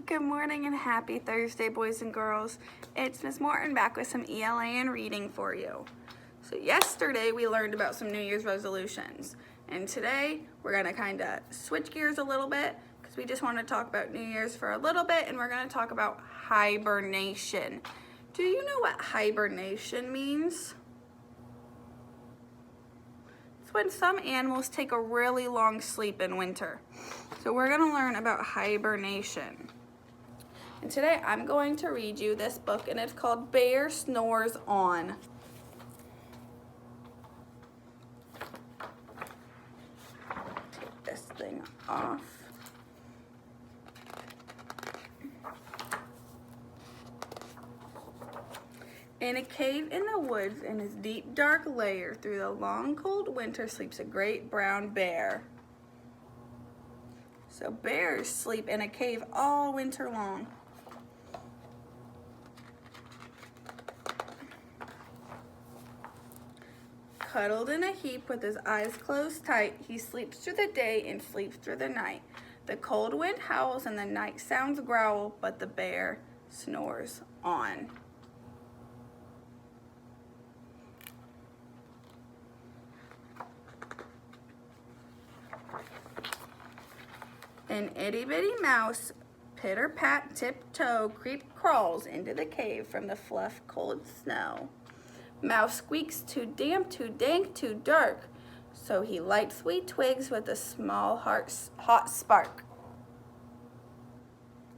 Good morning and happy Thursday, boys and girls. It's Miss Morton back with some ELA and reading for you. So yesterday we learned about some New Year's resolutions. And today we're going to kind of switch gears a little bit because we just want to talk about New Year's for a little bit, and we're going to talk about hibernation. Do you know what hibernation means? It's when some animals take a really long sleep in winter. So we're going to learn about hibernation. And today I'm going to read you this book, and it's called Bear Snores On. Take this thing off. In a cave in the woods, in his deep dark lair, through the long cold winter sleeps a great brown bear. So bears sleep in a cave all winter long. Cuddled in a heap with his eyes closed tight, he sleeps through the day and sleeps through the night. The cold wind howls and the night sounds growl, but the bear snores on. An itty-bitty mouse, pitter-pat, tiptoe, crawls into the cave from the fluff cold snow. Mouse squeaks, too damp, too dank, too dark, so he lights sweet twigs with a small hot spark.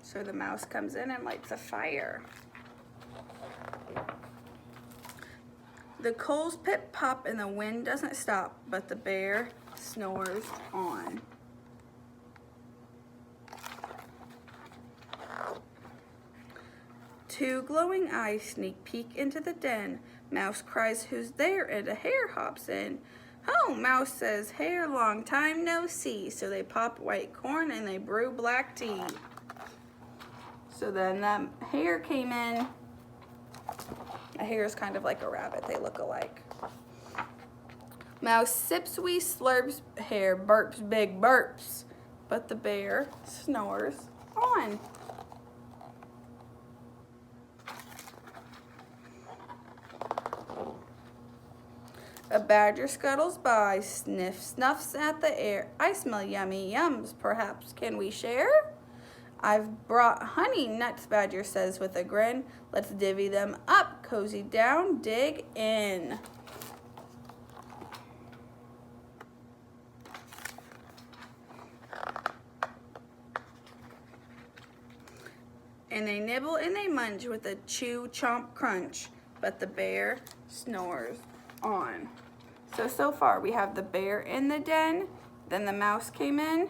So the mouse comes in and lights a fire. The coals pip-pop and the wind doesn't stop, but the bear snores on. Two glowing eyes sneak peek into the den. Mouse cries, "Who's there?" and a hare hops in. "Oh," Mouse says, "Hare, long time no see." So they pop white corn and they brew black tea. So then the hare came in. A hare is kind of like a rabbit. They look alike. Mouse sips wee slurps, hare burps big burps, but the bear snores on. A badger scuttles by, snuffs at the air. "I smell yummy yums, perhaps can we share?" "I've brought honey nuts," badger says with a grin. "Let's divvy them up, cozy down, dig in." And they nibble and they munch with a chew, chomp, crunch, but the bear snores on. So far we have the bear in the den, then the mouse came in,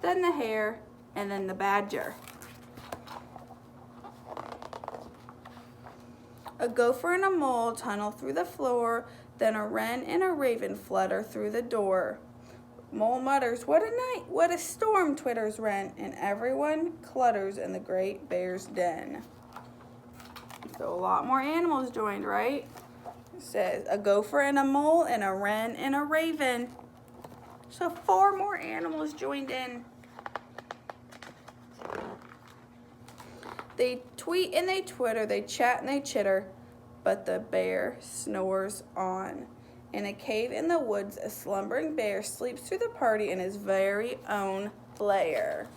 then the hare, and then the badger. A gopher and a mole tunnel through the floor, then a wren and a raven flutter through the door. Mole mutters, "What a night, what a storm," twitters wren, and everyone clutters in the great bear's den. So a lot more animals joined, right? It says a gopher and a mole and a wren and a raven. So 4 more animals joined in. They tweet and they twitter, they chat and they chitter, but the bear snores on. In a cave in the woods, a slumbering bear sleeps through the party in his very own lair.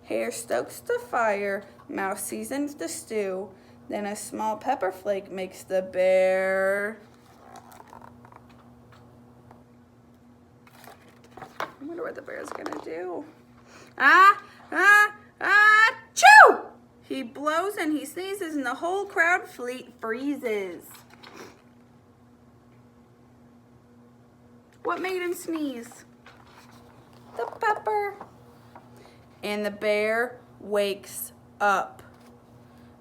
Hare stokes the fire, mouse seasons the stew, then a small pepper flake makes the bear. I wonder what the bear's gonna do. Chew! He blows and he sneezes and the whole crowd freezes. What made him sneeze? The pepper. And the bear wakes up.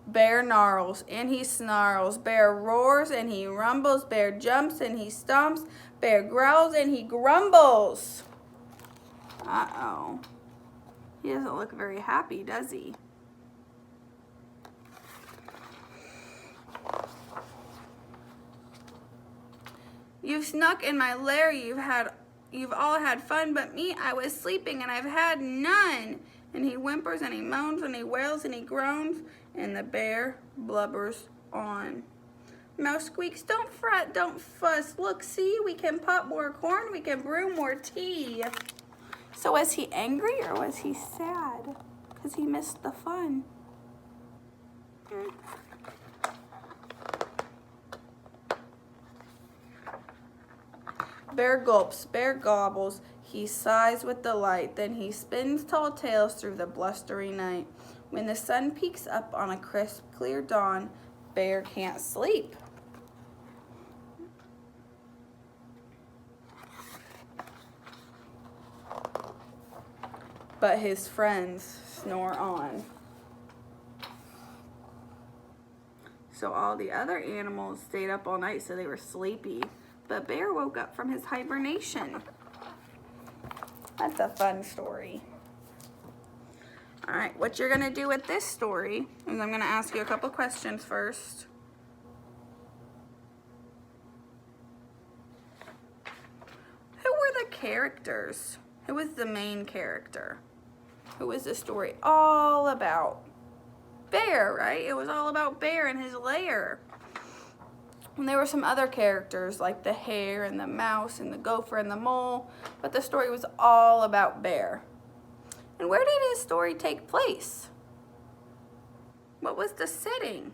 Bear gnarls and he snarls. Bear roars and he rumbles. Bear jumps and he stomps. Bear growls and he grumbles. Uh-oh. He doesn't look very happy, does he? You've snuck in my lair, you've all had fun, but me, I was sleeping and I've had none. And he whimpers and he moans and he wails and he groans, and the bear blubbers on. Mouse squeaks, don't fret, don't fuss. Look, see, we can pop more corn, we can brew more tea. So was he angry or was he sad? Because he missed the fun. Bear gulps, bear gobbles, he sighs with delight, then he spins tall tales through the blustery night. When the sun peeks up on a crisp, clear dawn, bear can't sleep. But his friends snore on. So all the other animals stayed up all night, so they were sleepy. But Bear woke up from his hibernation. That's a fun story. All right, what you're gonna do with this story is I'm gonna ask you a couple questions first. Who were the characters? Who was the main character? Who was the story all about? Bear, right? It was all about Bear and his lair. And there were some other characters like the hare and the mouse and the gopher and the mole, but the story was all about Bear. And where did his story take place? What was the setting?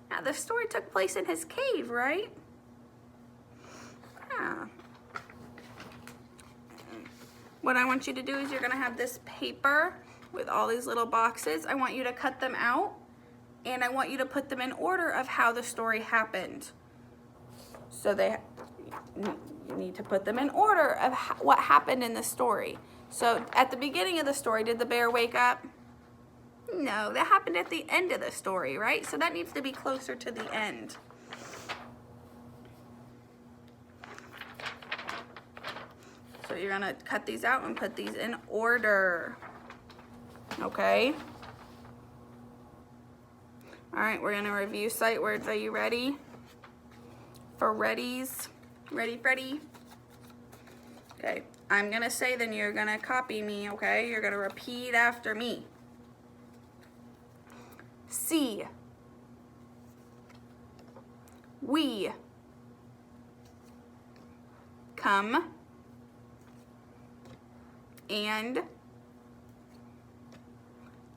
Now, the story took place in his cave, right? Yeah. What I want you to do is you're gonna have this paper with all these little boxes. I want you to cut them out, and I want you to put them in order of how the story happened. So you need to put them in order of what happened in the story. So at the beginning of the story, did the bear wake up? No, that happened at the end of the story, right? So that needs to be closer to the end. So you're gonna cut these out and put these in order. Okay? All right, we're gonna review sight words. Are you ready? For readies? Ready, Freddy? Okay, I'm gonna say, then you're gonna copy me, okay? You're gonna repeat after me. See. We. Come. And.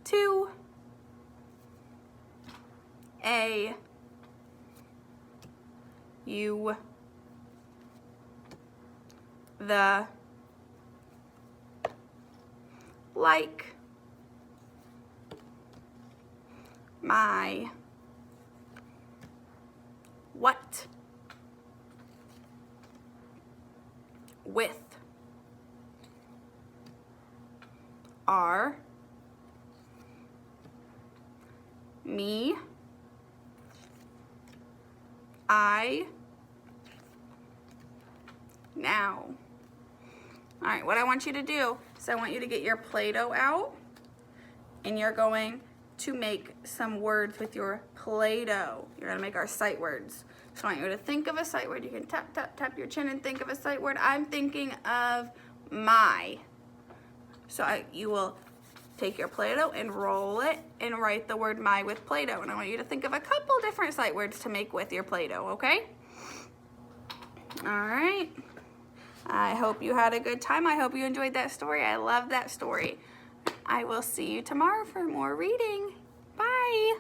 To. A. You. The. Like. My. What. With. Are. Me. I. Now. All right, what I want you to do is I want you to get your Play-Doh out, and you're going to make some words with your Play-Doh. You're gonna make our sight words. So I want you to think of a sight word. You can tap, tap, tap your chin and think of a sight word. I'm thinking of my. So you will take your Play-Doh and roll it and write the word my with Play-Doh. And I want you to think of a couple different sight words to make with your Play-Doh, okay? All right. I hope you had a good time. I hope you enjoyed that story. I love that story. I will see you tomorrow for more reading. Bye.